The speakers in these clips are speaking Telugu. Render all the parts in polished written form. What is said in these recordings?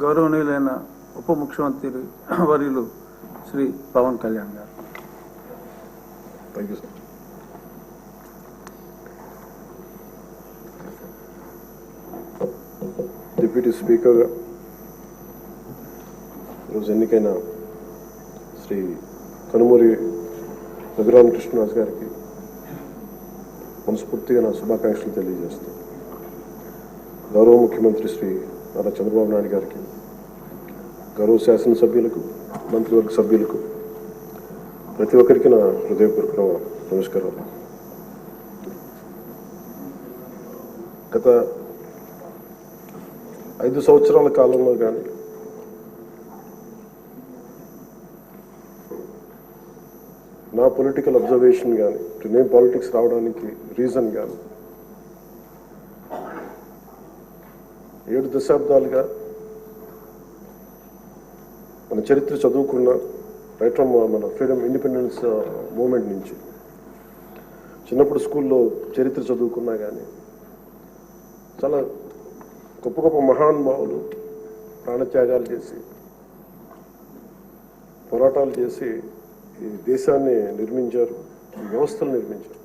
గౌరవనీయులైన ఉప ముఖ్యమంత్రి వర్యులు శ్రీ పవన్ కళ్యాణ్ గారు. Thank you sir. Deputy speaker ఈరోజు ఎన్నికైన శ్రీ కనుమూరి రఘురామకృష్ణరాజు గారికి మనస్ఫూర్తిగా నా శుభాకాంక్షలు తెలియజేస్తాను. గౌరవ ముఖ్యమంత్రి శ్రీ నారా చంద్రబాబు నాయుడు గారికి, గౌరవ శాసనసభ్యులకు, మంత్రివర్గ సభ్యులకు, ప్రతి ఒక్కరికి నా హృదయపూర్వక నమస్కారాలు. గత 5 సంవత్సరాల కాలంలో కానీ నా పొలిటికల్ అబ్జర్వేషన్ కానీ, నేను పాలిటిక్స్ రావడానికి రీజన్ కానీ 7 దశాబ్దాలుగా మన చరిత్ర చదువుకున్న రైట్ ఫ్రమ్ మన ఫ్రీడమ్ ఇండిపెండెన్స్ మూమెంట్ నుంచి చిన్నప్పుడు స్కూల్లో చరిత్ర చదువుకున్నా కానీ చాలా గొప్ప గొప్ప మహానుభావులు ప్రాణత్యాగాలు చేసి పోరాటాలు చేసి ఈ దేశాన్ని నిర్మించారు, ఈ వ్యవస్థలు నిర్మించారు.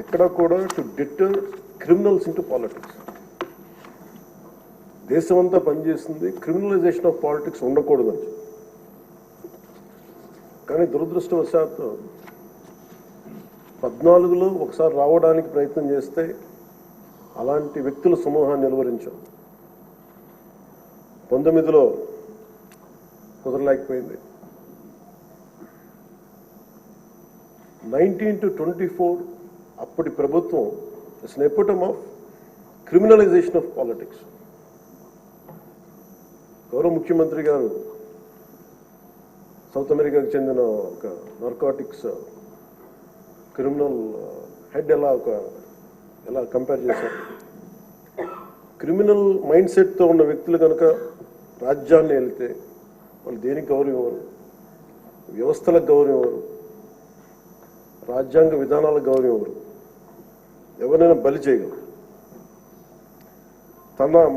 ఎక్కడా కూడా to deter criminals into politics. దేశమంతా పనిచేస్తుంది క్రిమినలైజేషన్ ఆఫ్ పాలిటిక్స్ ఉండకూడదని. కానీ దురదృష్టవశాత్తు 14లో ఒకసారి రావడానికి ప్రయత్నం చేస్తే అలాంటి వ్యక్తుల సమూహాన్ని నిలువరించాం. 19లో కుదరలేకపోయింది. 19 to 24 అప్పటి ప్రభుత్వం it's an ఎపిటమ్ of criminalization of politics. గౌరవ ముఖ్యమంత్రి గారు సౌత్ అమెరికాకు చెందిన ఒక నార్కాటిక్స్ క్రిమినల్ హెడ్ ఎలా కంపేర్ చేశారు. క్రిమినల్ మైండ్ సెట్తో ఉన్న వ్యక్తులు కనుక రాజ్యాన్ని వెళితే వాళ్ళు దేనికి గౌరవం ఇవ్వరు, వ్యవస్థలకు గౌరవం ఇవ్వరు, రాజ్యాంగ విధానాలకు గౌరవం ఇవ్వరు, ఎవరైనా బలి చేయగలరు.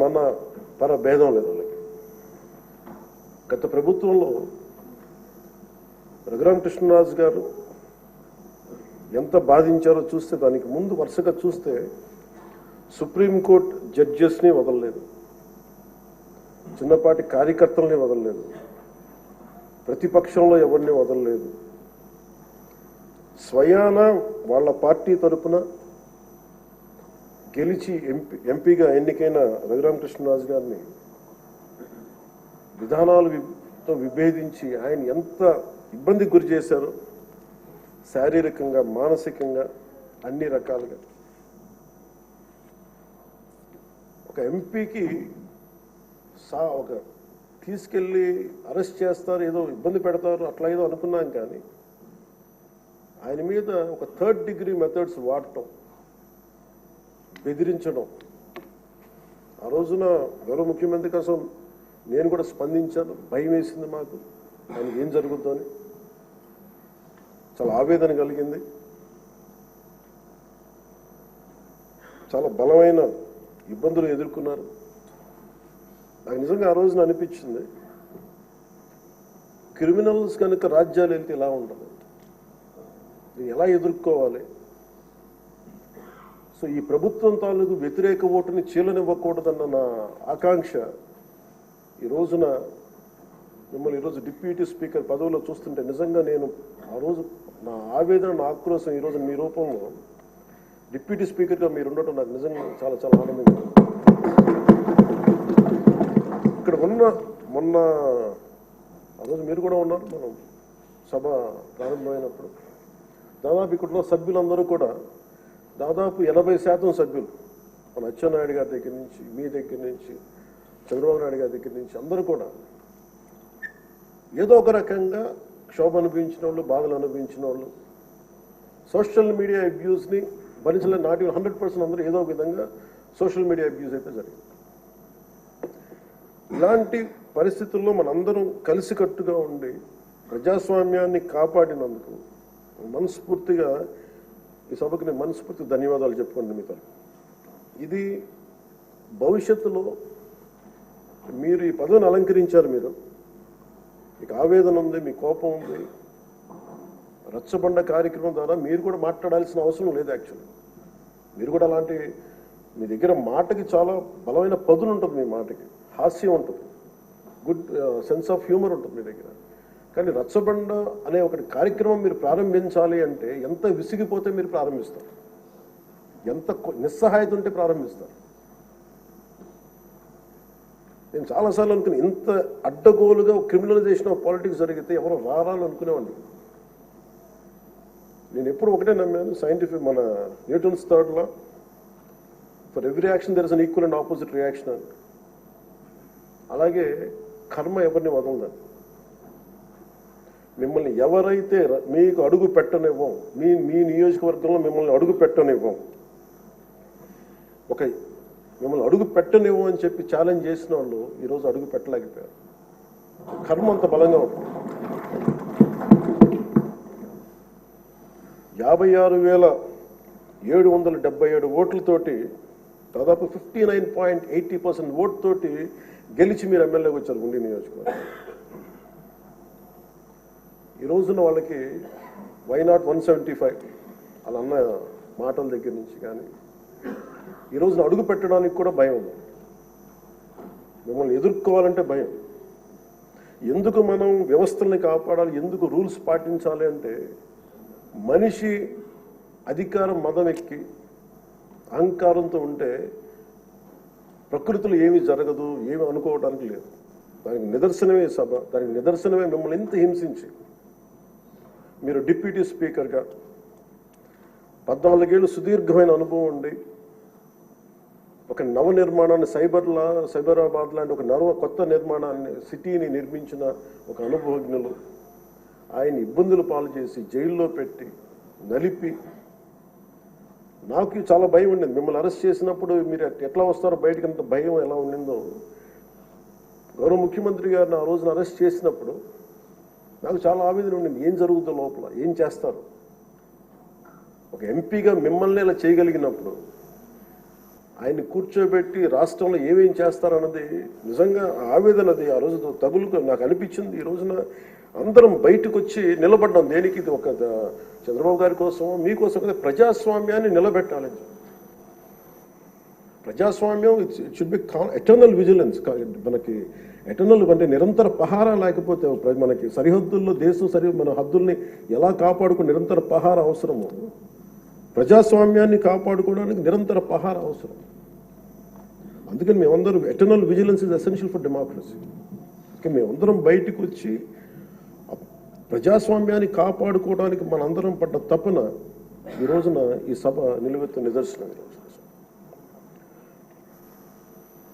మన పర భేదం లేదు వాళ్ళకి. గత ప్రభుత్వంలో రఘురామకృష్ణరాజు గారు ఎంత బాధించారో చూస్తే, దానికి ముందు వరుసగా చూస్తే సుప్రీంకోర్టు జడ్జెస్ని వదలలేదు, చిన్నపాటి కార్యకర్తల్ని వదలలేదు, ప్రతిపక్షంలో ఎవరిని వదలలేదు. స్వయాన వాళ్ళ పార్టీ తరఫున గెలిచి ఎంపీగా ఎన్నికైన రఘురామకృష్ణరాజు గారిని విధానాలతో విభేదించి ఆయన ఎంత ఇబ్బందికి గురి చేశారో, శారీరకంగా, మానసికంగా, అన్ని రకాలుగా. ఒక ఎంపీకి ఒక తీసుకెళ్ళి అరెస్ట్ చేస్తారు, ఏదో ఇబ్బంది పెడతారు, అట్లా ఏదో అనుకున్నాం. కానీ ఆయన మీద ఒక 3rd degree మెథడ్స్ వాడటం, బెదిరించడం. ఆ రోజున గౌరవ ముఖ్యమంత్రి కోసం నేను కూడా స్పందించాను. భయం వేసింది మాకు, ఆయనకి ఏం జరుగుద్దో అని. చాలా ఆవేదన కలిగింది. చాలా బలమైన ఇబ్బందులు ఎదుర్కొన్నారు. నాకు నిజంగా ఆ రోజున అనిపించింది, క్రిమినల్స్ కనుక రాజ్యాలు వెళ్తే ఎలా ఉండదు, ఎలా ఎదుర్కోవాలి. సో ఈ ప్రభుత్వం తాలూకు వ్యతిరేక ఓటుని చీలనివ్వకూడదన్న నా ఆకాంక్ష ఈ రోజున మిమ్మల్ని ఈరోజు డిప్యూటీ స్పీకర్ పదవిలో చూస్తుంటే నిజంగా నేను ఆ రోజు నా ఆవేదన, నా ఆక్రోశం ఈరోజు మీ రూపంలో డిప్యూటీ స్పీకర్గా మీరు ఉండటం నాకు నిజంగా చాలా చాలా ఆనందంగా ఉంది. ఇక్కడ మొన్న ఆ రోజు మీరు కూడా ఉన్నారు, మనం సభ ప్రారంభమైనప్పుడు. దాదాపు ఇక్కడున్న సభ్యులందరూ కూడా దాదాపు 80% సభ్యులు, మన అచ్చెన్నాయుడు గారి దగ్గర నుంచి, మీ దగ్గర నుంచి, చంద్రబాబు నాయుడు గారి దగ్గర నుంచి అందరూ కూడా ఏదో ఒక రకంగా క్షోభ అనుభవించిన వాళ్ళు, బాధలు అనుభవించిన వాళ్ళు, సోషల్ మీడియా అబ్యూస్ని భరించలేని నాటి 100% అందరూ ఏదో ఒక విధంగా సోషల్ మీడియా అబ్యూస్ అయితే జరిగింది. ఇలాంటి పరిస్థితుల్లో మనందరం కలిసికట్టుగా ఉండి ప్రజాస్వామ్యాన్ని కాపాడినందుకు మనస్ఫూర్తిగా ఈ సభకు నేను మనస్ఫూర్తి ధన్యవాదాలు చెప్పుకోండి మీతో. ఇది భవిష్యత్తులో మీరు ఈ పదవిని అలంకరించారు, మీరు మీకు ఆవేదన ఉంది, మీ కోపం ఉంది, రచ్చబండ కార్యక్రమం ద్వారా మీరు కూడా మాట్లాడాల్సిన అవసరం లేదు. యాక్చువల్లీ మీరు కూడా అలాంటి, మీ దగ్గర మాటకి చాలా బలమైన పదును ఉంటుంది, మీ మాటకి హాస్యం ఉంటుంది, గుడ్ సెన్స్ ఆఫ్ హ్యూమర్ ఉంటుంది మీ దగ్గర. కానీ రచ్చబండ అనే ఒకటి కార్యక్రమం మీరు ప్రారంభించాలి అంటే ఎంత విసిగిపోతే మీరు ప్రారంభిస్తారు, ఎంత నిస్సహాయత ఉంటే ప్రారంభిస్తారు. నేను చాలాసార్లు అనుకుని ఇంత అడ్డగోలుగా క్రిమినలైజేషన్ ఆఫ్ పాలిటిక్స్ జరిగితే ఎవరు రారాలని అనుకునేవాడిని. నేను ఎప్పుడు ఒకటే నమ్మాను, సైంటిఫిక్ మన Newton's third law, for every action there is an equal and opposite reaction అని. అలాగే కర్మ ఎవరిని వదలదని. మిమ్మల్ని ఎవరైతే మీకు అడుగు పెట్టనివ్వం, మీ నియోజకవర్గంలో మిమ్మల్ని అడుగు పెట్టనివ్వం, మిమ్మల్ని అడుగు పెట్టనివ్వం అని చెప్పి ఛాలెంజ్ చేసిన వాళ్ళు ఈరోజు అడుగు పెట్టలేకపోయారు. కర్మ అంత బలంగా ఉంటుంది. 56,777 ఓట్లతోటి దాదాపు 59.80% ఓటుతోటి గెలిచి మీరు ఎమ్మెల్యేకి వచ్చారు గుండి నియోజకవర్గం. ఈ రోజున వాళ్ళకి వైనాట్ 175 అలా అన్న మాటల దగ్గర నుంచి కానీ ఈ రోజున అడుగు పెట్టడానికి కూడా భయం ఉంది. మిమ్మల్ని ఎదుర్కోవాలంటే భయం. ఎందుకు మనం వ్యవస్థల్ని కాపాడాలి, ఎందుకు రూల్స్ పాటించాలి అంటే మనిషి అధికారం మదం ఎక్కి అహంకారంతో ఉంటే ప్రకృతిలో ఏమీ జరగదు, ఏమి అనుకోవడానికి లేదు. దానికి నిదర్శనమే సభ, దానికి నిదర్శనమే మిమ్మల్ని ఎంత హింసించి మీరు డిప్యూటీ స్పీకర్గా 14 ఏళ్ళు సుదీర్ఘమైన అనుభవం ఉండి ఒక నవ నిర్మాణాన్ని సైబరాబాద్ లాంటి ఒక కొత్త నిర్మాణాన్ని, సిటీని నిర్మించిన ఒక అనుభవజ్ఞులు ఆయన ఇబ్బందులు పాలు చేసి జైల్లో పెట్టి నలిపి, నాకు చాలా భయం ఉండింది. మిమ్మల్ని అరెస్ట్ చేసినప్పుడు మీరు ఎట్లా వస్తారో బయటకు, అంత భయం ఎలా ఉండిందో. గౌరవ ముఖ్యమంత్రి గారిని ఆ రోజున అరెస్ట్ చేసినప్పుడు నాకు చాలా ఆవేదన ఉండింది. ఏం జరుగుతుందో లోపల, ఏం చేస్తారు? ఒక ఎంపీగా మిమ్మల్ని ఇలా చేయగలిగినప్పుడు ఆయన్ని కూర్చోబెట్టి రాష్ట్రంలో ఏమేం చేస్తారన్నది నిజంగా ఆవేదన. అది ఆ రోజు తగులుకు నాకు అనిపించింది. ఈ రోజున అందరం బయటకు వచ్చి నిలబడ్డాం. దేనికి? ఇది ఒక చంద్రబాబు గారి కోసం, మీకోసం కదా, ప్రజాస్వామ్యాన్ని నిలబెట్టాలి. ప్రజాస్వామ్యం it should be eternal vigilance. మనకి ఎటర్నల్ అంటే నిరంతర పహారా లేకపోతే మనకి సరిహద్దుల్లో దేశం మన హద్దుల్ని ఎలా కాపాడుకుని నిరంతర పహారా అవసరము. ప్రజాస్వామ్యాన్ని కాపాడుకోవడానికి నిరంతర పహారా అవసరం. అందుకని మేమందరం eternal vigilance is essential for democracy. మేమందరం బయటకు వచ్చి ప్రజాస్వామ్యాన్ని కాపాడుకోవడానికి మనందరం పడ్డ తపన ఈ రోజున ఈ సభ నిలువెత్తు నిదర్శనం.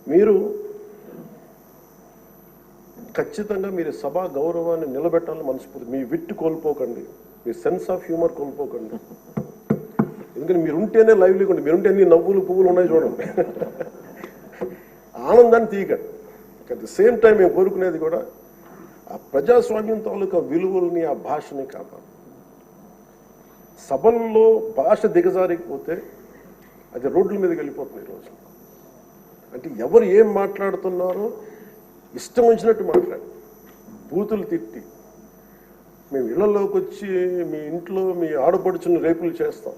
మీరు ఖచ్చితంగా మీరు సభా గౌరవాన్ని నిలబెట్టాలని మనస్ఫూర్తి. మీ విట్టు కోల్పోకండి, మీ సెన్స్ ఆఫ్ హ్యూమర్ కోల్పోకండి. ఎందుకంటే మీరు ఉంటేనే లైవ్లీగా ఉండి, మీరుంటే అన్ని నవ్వులు పువ్వులు ఉన్నాయి చూడండి. ఆనందాన్ని తీయకండి. అట్ ది సేమ్ టైం మేము కోరుకునేది కూడా ఆ ప్రజాస్వామ్యం తాలూకా విలువల్ని, ఆ భాషని కాపాడు. సభల్లో భాష దిగజారిపోతే అది రోడ్ల మీదకి వెళ్ళిపోతుంది ఈరోజు. అంటే ఎవరు ఏం మాట్లాడుతున్నారో ఇష్టం వచ్చినట్టు మాట్లాడి, బూతులు తిట్టి, మేము ఇళ్లలోకి వచ్చి మీ ఇంట్లో మీ ఆడపడుచుని రేపులు చేస్తాం,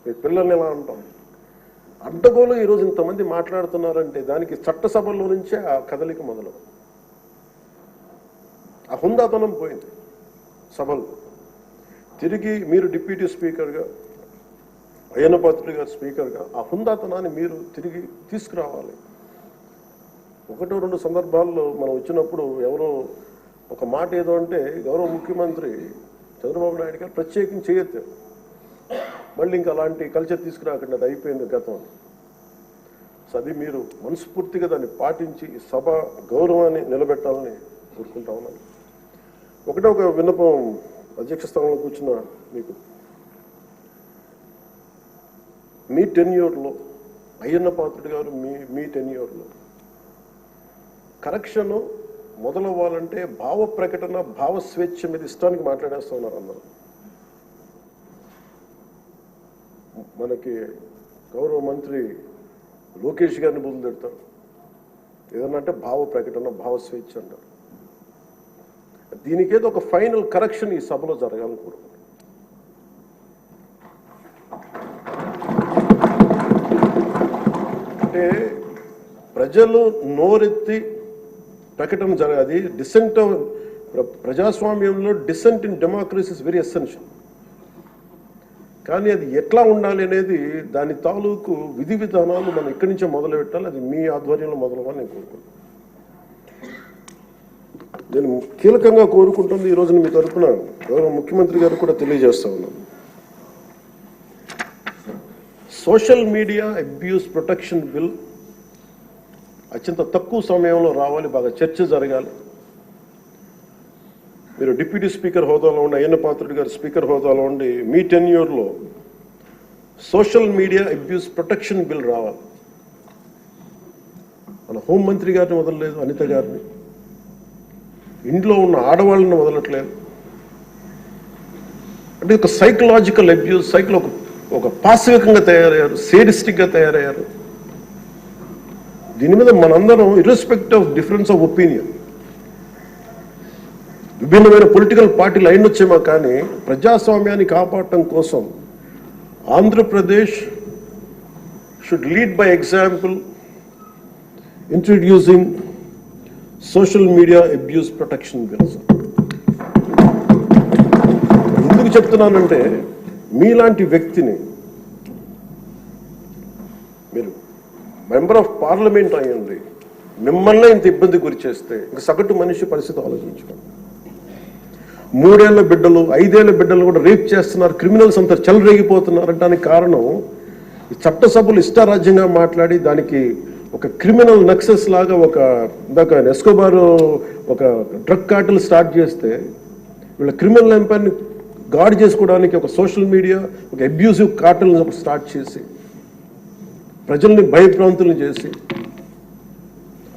మీ పిల్లల్ని ఎలా అంటాం. అడ్డగోలు ఈరోజు ఇంతమంది మాట్లాడుతున్నారంటే దానికి చట్టసభల్లో నుంచే ఆ కదలిక మొదలు. ఆ హుందాతనం పోయింది సభలో. తిరిగి మీరు డిప్యూటీ స్పీకర్గా, అయ్యన్న పాత్రుడు గారు స్పీకర్గా ఆ హుందాతనాన్ని మీరు తిరిగి తీసుకురావాలి. 1-2 సందర్భాల్లో మనం వచ్చినప్పుడు ఎవరో ఒక మాట ఏదో అంటే గౌరవ ముఖ్యమంత్రి చంద్రబాబు నాయుడు గారు ప్రత్యేకించి చేయొద్దు, మళ్ళీ ఇంకా అలాంటి కల్చర్ తీసుకురాకండి, అది అయిపోయింది గతం. సో అది మీరు మనస్ఫూర్తిగా దాన్ని పాటించి సభ గౌరవాన్ని నిలబెట్టాలని కోరుకుంటా ఉన్నాను. ఒక విన్నపం అధ్యక్ష స్థానంలో కూర్చున్న మీకు, మీ టెన్యూర్లో అయ్యన్న పాత్రుడు గారు మీ టెన్యూర్లో కరెక్షన్ మొదలవ్వాలంటే భావ ప్రకటన, భావ స్వేచ్ఛ మీద ఇష్టానికి మాట్లాడేస్తూ ఉన్నారు అందరూ. మనకి గౌరవ మంత్రి లోకేష్ గారిని బదులు పెడతారు. ఏదన్నా అంటే భావ ప్రకటన, భావ స్వేచ్ఛ అంటారు. దీనికేదో ఒక ఫైనల్ కరెక్షన్ ఈ సభలో జరగాలని కోరుకుంటున్నాను. అంటే ప్రజలు నోరెత్తి ప్రకటన జరగాలి. డిసెంట్ ప్రజాస్వామ్యంలో dissent in democracy is very essential. కానీ అది ఎట్లా ఉండాలి అనేది దాని తాలూకు విధి విధానాలు మనం ఇక్కడి నుంచే మొదలు పెట్టాలి. అది మీ ఆధ్వర్యంలో మొదలవ్వాలని నేను కోరుకుంటున్నాను. నేను కీలకంగా కోరుకుంటుంది ఈ రోజున మీ తరఫున గౌరవ ముఖ్యమంత్రి గారు కూడా తెలియజేస్తా ఉన్నాను. Social media abuse protection bill అత్యంత తక్కువ సమయంలో రావాలి, బాగా చర్చ జరగాలి. మీరు డిప్యూటీ స్పీకర్ హోదాలో ఉండి, అయ్యన్న పాత్రుడు గారు స్పీకర్ హోదాలో ఉండి మీ టెన్యూర్లో social media abuse protection bill రావాలి. మన హోంమంత్రి గారిని వదలలేదు, అనిత గారిని, ఇంట్లో ఉన్న ఆడవాళ్ళని వదలట్లేదు. అంటే ఒక సైకలాజికల్ అబ్యూస్, ఒక పాశవికంగా తయారయ్యారు, సేడిస్టిక్గా తయారయ్యారు. దీని మీద మనందరం ఇర్రెస్పెక్ట్ ఆఫ్ డిఫరెన్స్ ఆఫ్ ఒపీనియన్, విభిన్నమైన పొలిటికల్ పార్టీలు అయినొచ్చేమో కానీ ప్రజాస్వామ్యాన్ని కాపాడటం కోసం Andhra Pradesh should lead by example introducing social media abuse protection bills. ఎందుకు చెప్తున్నానంటే మీలాంటి వ్యక్తిని, మీరు మెంబర్ ఆఫ్ పార్లమెంట్ అయ్యండి, మిమ్మల్ని ఇంత ఇబ్బంది గురి చేస్తే ఇంక సగటు మనిషి పరిస్థితి ఆలోచించుకోండి. 3 ఏళ్ల బిడ్డలు, 5 ఏళ్ల బిడ్డలు కూడా రేప్ చేస్తున్నారు, క్రిమినల్స్ అంతా చెలరేగిపోతున్నారు అంటానికి కారణం ఈ చట్టసభలు ఇష్టారాజ్యంగా మాట్లాడి దానికి ఒక క్రిమినల్ నక్సెస్ లాగా ఇందాక ఎస్కోబార్ ఒక డ్రగ్ కార్టెల్ స్టార్ట్ చేస్తే వీళ్ళ క్రిమినల్ ఎంపైర్ని గార్డ్ చేసుకోవడానికి ఒక సోషల్ మీడియా ఒక అబ్యూసివ్ కార్టెల్ స్టార్ట్ చేసి ప్రజల్ని భయభ్రాంతులను చేసి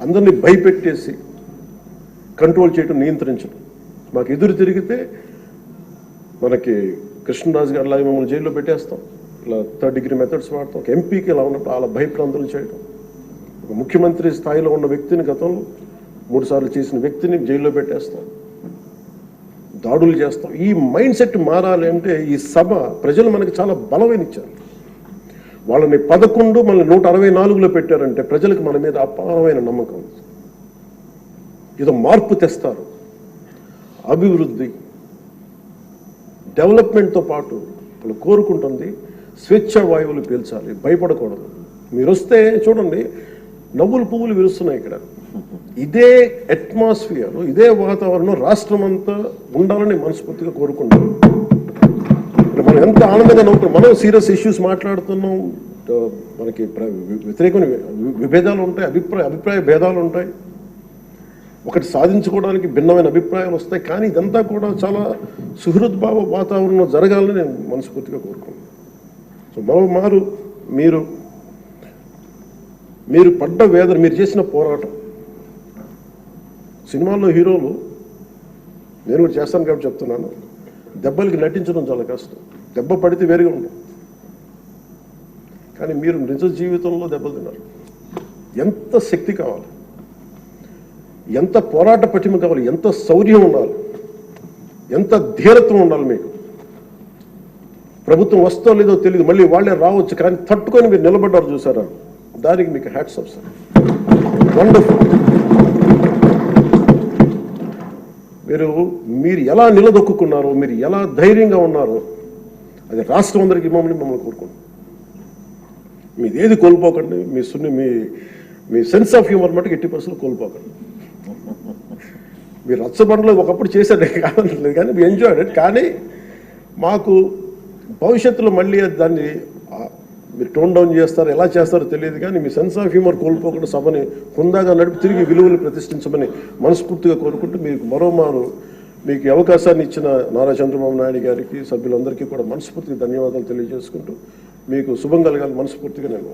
అందరినీ భయపెట్టేసి కంట్రోల్ చేయడం, నియంత్రించడం. మాకు ఎదురు తిరిగితే మనకి కృష్ణరాజు గారు లాగా మమ్మల్ని జైల్లో పెట్టేస్తాం, ఇలా 3rd డిగ్రీ మెథడ్స్ వాడతాం. ఒక ఎంపీకి ఇలా ఉన్నప్పుడు అలా భయభ్రాంతులు చేయడం, ఒక ముఖ్యమంత్రి స్థాయిలో ఉన్న వ్యక్తిని గతంలో 3 సార్లు చేసిన వ్యక్తిని జైల్లో పెట్టేస్తాం, దాడులు చేస్తాం. ఈ మైండ్ సెట్ మారాలి అంటే ఈ సభ ప్రజలు మనకి చాలా బలమైన ఇచ్చారు. వాళ్ళని 11 మళ్ళీ 164లో పెట్టారంటే ప్రజలకు మన మీద అపారమైన నమ్మకం. ఏదో మార్పు తెస్తారు. అభివృద్ధి, డెవలప్మెంట్తో పాటు వాళ్ళు కోరుకుంటుంది స్వేచ్ఛ వాయువులు పీల్చాలి, భయపడకూడదు. మీరు వస్తే చూడండి, నవ్వులు పువ్వులు విరుస్తున్నాయి ఇక్కడ. ఇదే అట్మాస్ఫియర్, ఇదే వాతావరణం రాష్ట్రం అంతా ఉండాలని మనస్ఫూర్తిగా కోరుకుంటాం. మనం ఎంత ఆనందంగా నవ్వుతున్నాం. మనం సీరియస్ ఇష్యూస్ మాట్లాడుతున్నాం, మనకి వ్యతిరేకమైన విభేదాలు ఉంటాయి, అభిప్రాయ భేదాలు ఉంటాయి, ఒకటి సాధించుకోవడానికి భిన్నమైన అభిప్రాయాలు వస్తాయి. కానీ ఇదంతా కూడా చాలా సుహృద్భావ వాతావరణంలో జరగాలని నేను మనస్ఫూర్తిగా కోరుకున్నాను. సో మరోమారు మీరు పడ్డ వేదన, మీరు చేసిన పోరాటం, సినిమాల్లో హీరోలు, నేను కూడా చేస్తాను కాబట్టి చెప్తున్నాను, దెబ్బలకి నటించడం చాలా కష్టం. దెబ్బ పడితే వేరుగా ఉంటాం. కానీ మీరు నిజ జీవితంలో దెబ్బలు తిన్నారు. ఎంత శక్తి కావాలి, ఎంత పోరాట పటిమ కావాలి, ఎంత శౌర్యం ఉండాలి, ఎంత ధీరత్వం ఉండాలి మీకు. ప్రభుత్వం వస్తో లేదో తెలియదు, మళ్ళీ వాళ్ళే రావచ్చు, కానీ తట్టుకొని మీరు నిలబడ్డారు చూసారా, దానికి మీకు హ్యాట్స్ ఆఫ్ సార్. వండర్ఫుల్. మీరు ఎలా నిలదొక్కున్నారో, మీరు ఎలా ధైర్యంగా ఉన్నారో అది రాష్ట్రం అందరికీ మమ్మల్ని కోరుకుంటాం. మీది ఏది కోల్పోకండి. మీ సెన్స్ ఆఫ్ హ్యూమర్ మటుకు ఎట్టి పరిస్థితులు కోల్పోకండి. మీరు రచ్చబండలో ఒకప్పుడు చేశారు కాదనలేదు, కానీ మీ ఎంజాయ్డ్ ఇట్. కానీ మాకు భవిష్యత్తులో మళ్ళీ దాన్ని మీరు టోన్ డౌన్ చేస్తారు, ఎలా చేస్తారో తెలియదు, కానీ మీ సెన్స్ ఆఫ్ హ్యూమర్ కోల్పోకుండా సభని హుందాగా నడిపి తిరిగి విలువలు ప్రతిష్ఠించమని మనస్ఫూర్తిగా కోరుకుంటూ మీకు మరోమారు మీకు అవకాశాన్ని ఇచ్చిన నారా చంద్రబాబు నాయుడు గారికి, సభ్యులందరికీ కూడా మనస్ఫూర్తిగా ధన్యవాదాలు తెలియజేసుకుంటూ మీకు శుభం కలగాలి మనస్ఫూర్తిగా నేను